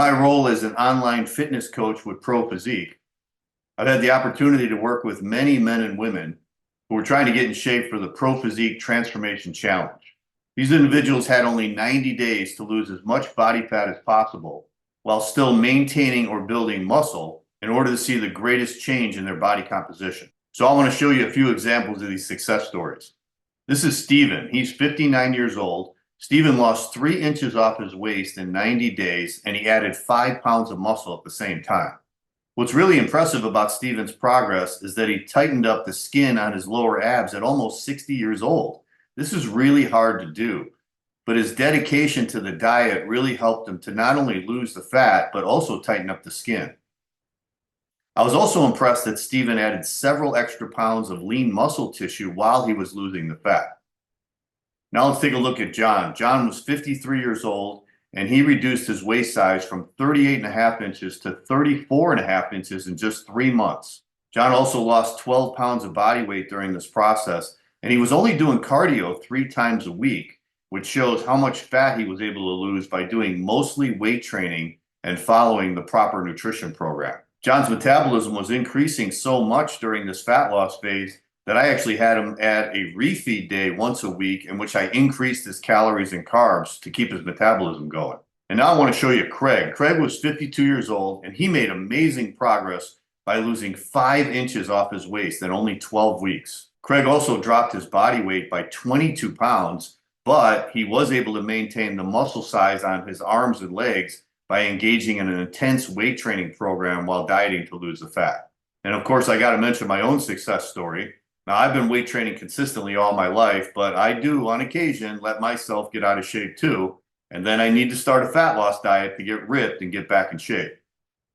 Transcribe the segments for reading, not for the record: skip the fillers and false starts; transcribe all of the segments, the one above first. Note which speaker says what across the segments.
Speaker 1: my role as an online fitness coach with Pro Physique, I've had the opportunity to work with many men and women who are trying to get in shape for the Pro Physique Transformation Challenge. These individuals had only 90 days to lose as much body fat as possible while still maintaining or building muscle in order to see the greatest change in their body composition. So I want to show you a few examples of these success stories. This is Steven. He's 59 years old. Steven lost 3 inches off his waist in 90 days, and he added 5 pounds of muscle at the same time. What's really impressive about Steven's progress is that he tightened up the skin on his lower abs at almost 60 years old. This is really hard to do, but his dedication to the diet really helped him to not only lose the fat, but also tighten up the skin. I was also impressed that Steven added several extra pounds of lean muscle tissue while he was losing the fat. Now let's take a look at John. John was 53 years old, and he reduced his waist size from 38.5 inches to 34.5 inches in just 3 months. John also lost 12 pounds of body weight during this process, and he was only doing cardio 3 times a week, which shows how much fat he was able to lose by doing mostly weight training and following the proper nutrition program. John's metabolism was increasing so much during this fat loss phase that I actually had him add a refeed day once a week in which I increased his calories and carbs to keep his metabolism going. And now I want to show you Craig. Craig was 52 years old, and he made amazing progress by losing 5 inches off his waist in only 12 weeks. Craig also dropped his body weight by 22 pounds, but he was able to maintain the muscle size on his arms and legs by engaging in an intense weight training program while dieting to lose the fat. And of course, I got to mention my own success story. Now, I've been weight training consistently all my life, but I do on occasion let myself get out of shape too. And then I need to start a fat loss diet to get ripped and get back in shape.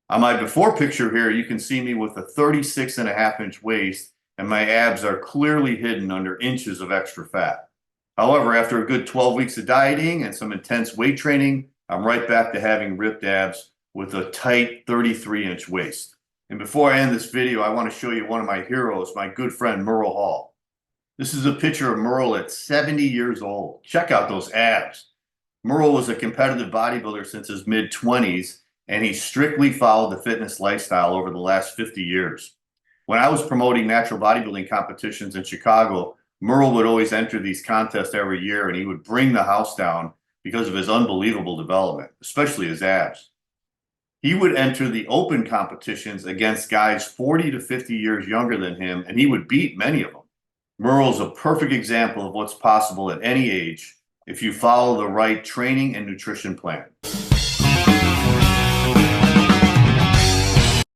Speaker 1: On my before picture here, you can see me with a 36.5-inch waist, and my abs are clearly hidden under inches of extra fat. However, after a good 12 weeks of dieting and some intense weight training, I'm right back to having ripped abs with a tight 33-inch waist. And before I end this video, I want to show you one of my heroes, my good friend Merle Hall. This is a picture of Merle at 70 years old. Check out those abs. Merle was a competitive bodybuilder since his mid-20s, and he strictly followed the fitness lifestyle over the last 50 years. When I was promoting natural bodybuilding competitions in Chicago, Merle would always enter these contests every year, and he would bring the house down because of his unbelievable development, especially his abs. He would enter the open competitions against guys 40 to 50 years younger than him, and he would beat many of them. Merle's a perfect example of what's possible at any age if you follow the right training and nutrition plan.